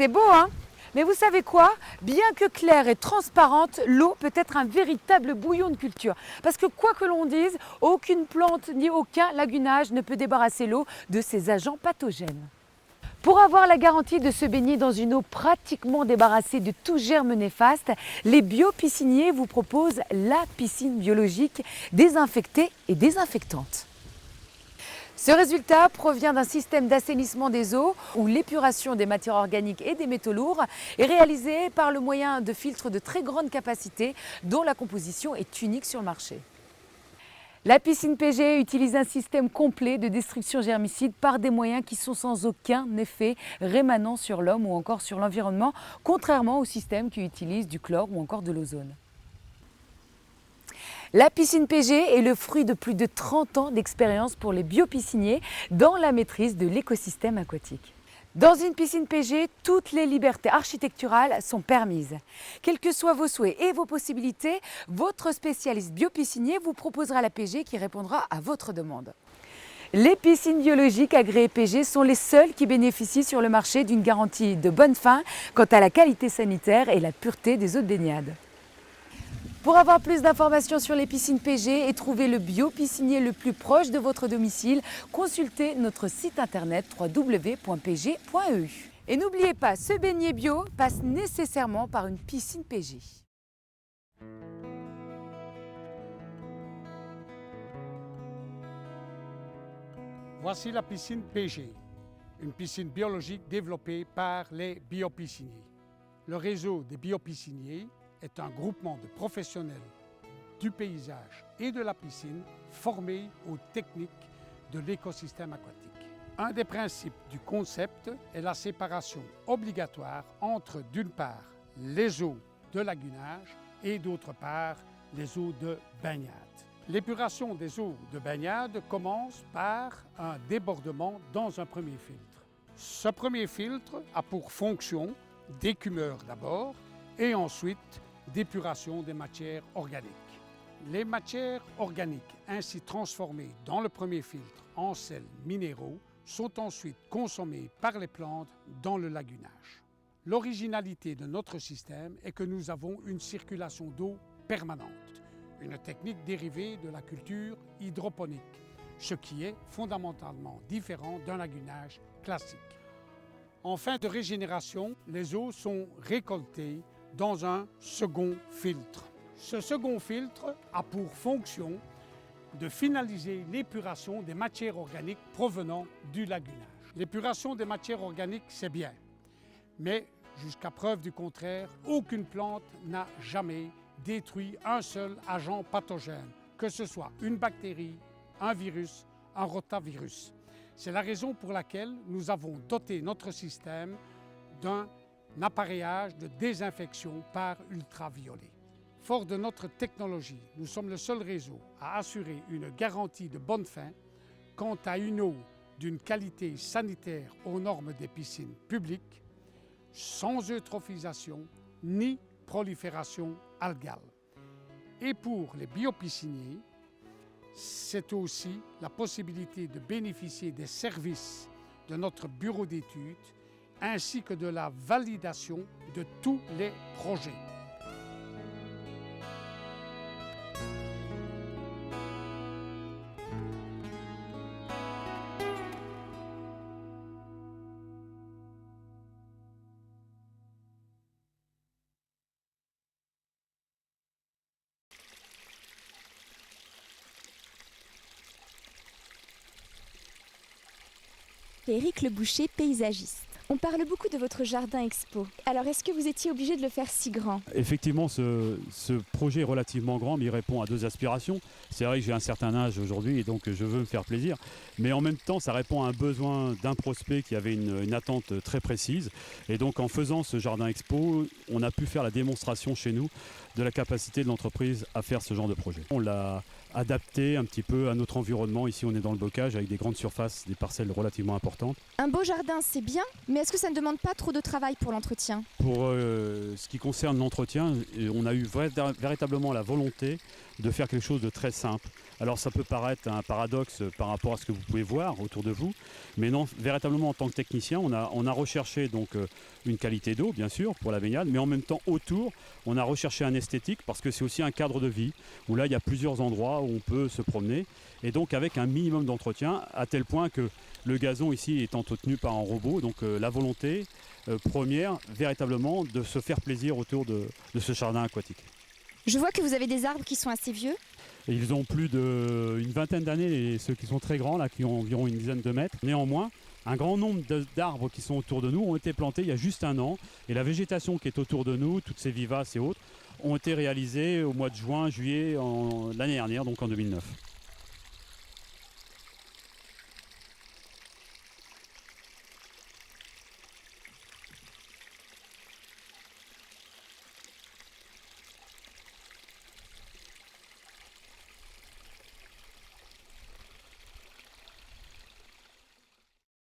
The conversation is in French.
C'est beau, hein? Mais vous savez quoi? Bien que claire et transparente, l'eau peut être un véritable bouillon de culture. Parce que quoi que l'on dise, aucune plante ni aucun lagunage ne peut débarrasser l'eau de ses agents pathogènes. Pour avoir la garantie de se baigner dans une eau pratiquement débarrassée de tout germe néfaste, les biopisciniers vous proposent la piscine biologique désinfectée et désinfectante. Ce résultat provient d'un système d'assainissement des eaux où l'épuration des matières organiques et des métaux lourds est réalisée par le moyen de filtres de très grande capacité dont la composition est unique sur le marché. La piscine PG utilise un système complet de destruction germicide par des moyens qui sont sans aucun effet rémanent sur l'homme ou encore sur l'environnement, contrairement au système qui utilise du chlore ou encore de l'ozone. La piscine PG est le fruit de plus de 30 ans d'expérience pour les biopisciniers dans la maîtrise de l'écosystème aquatique. Dans une piscine PG, toutes les libertés architecturales sont permises. Quels que soient vos souhaits et vos possibilités, votre spécialiste biopiscinier vous proposera la PG qui répondra à votre demande. Les piscines biologiques agréées PG sont les seules qui bénéficient sur le marché d'une garantie de bonne fin quant à la qualité sanitaire et la pureté des eaux de baignade. Pour avoir plus d'informations sur les piscines PG et trouver le biopiscinier le plus proche de votre domicile, consultez notre site internet www.pg.eu. Et n'oubliez pas, se baigner bio passe nécessairement par une piscine PG. Voici la piscine PG, une piscine biologique développée par les biopisciniers. Le réseau des biopisciniers est un groupement de professionnels du paysage et de la piscine formés aux techniques de l'écosystème aquatique. Un des principes du concept est la séparation obligatoire entre, d'une part, les eaux de lagunage et d'autre part, les eaux de baignade. L'épuration des eaux de baignade commence par un débordement dans un premier filtre. Ce premier filtre a pour fonction d'écumeur d'abord et ensuite d'épuration des matières organiques. Les matières organiques ainsi transformées dans le premier filtre en sels minéraux sont ensuite consommées par les plantes dans le lagunage. L'originalité de notre système est que nous avons une circulation d'eau permanente, une technique dérivée de la culture hydroponique, ce qui est fondamentalement différent d'un lagunage classique. En fin de régénération, les eaux sont récoltées dans un second filtre. Ce second filtre a pour fonction de finaliser l'épuration des matières organiques provenant du lagunage. L'épuration des matières organiques, c'est bien, mais jusqu'à preuve du contraire, aucune plante n'a jamais détruit un seul agent pathogène, que ce soit une bactérie, un virus, un rotavirus. C'est la raison pour laquelle nous avons doté notre système d'un appareillage de désinfection par ultraviolet. Fort de notre technologie, nous sommes le seul réseau à assurer une garantie de bonne fin quant à une eau d'une qualité sanitaire aux normes des piscines publiques, sans eutrophisation ni prolifération algale. Et pour les biopisciniers, c'est aussi la possibilité de bénéficier des services de notre bureau d'études ainsi que de la validation de tous les projets. Éric Le Boucher, paysagiste. On parle beaucoup de votre jardin expo. Alors, est-ce que vous étiez obligé de le faire si grand? Effectivement, ce projet est relativement grand, mais il répond à deux aspirations. C'est vrai que j'ai un certain âge aujourd'hui et donc je veux me faire plaisir. Mais en même temps, ça répond à un besoin d'un prospect qui avait une attente très précise. Et donc, en faisant ce jardin expo, on a pu faire la démonstration chez nous de la capacité de l'entreprise à faire ce genre de projet. On l'a adapté un petit peu à notre environnement. Ici, on est dans le bocage avec des grandes surfaces, des parcelles relativement importantes. Un beau jardin, c'est bien, mais est-ce que ça ne demande pas trop de travail pour l'entretien? Pour ce qui concerne l'entretien, on a eu véritablement la volonté de faire quelque chose de très simple. Alors ça peut paraître un paradoxe par rapport à ce que vous pouvez voir autour de vous, mais non, véritablement en tant que technicien, on a recherché donc une qualité d'eau bien sûr pour la baignade, mais en même temps autour, on a recherché un esthétique parce que c'est aussi un cadre de vie où là il y a plusieurs endroits où on peut se promener et donc avec un minimum d'entretien à tel point que le gazon ici est entretenu par un robot, donc la volonté première véritablement de se faire plaisir autour de ce jardin aquatique. Je vois que vous avez des arbres qui sont assez vieux. Ils ont plus d'une vingtaine d'années, et ceux qui sont très grands, là, qui ont environ une dizaine de mètres. Néanmoins, un grand nombre d'arbres qui sont autour de nous ont été plantés il y a juste un an. Et la végétation qui est autour de nous, toutes ces vivaces et autres, ont été réalisées au mois de juin, juillet l'année dernière, donc en 2009.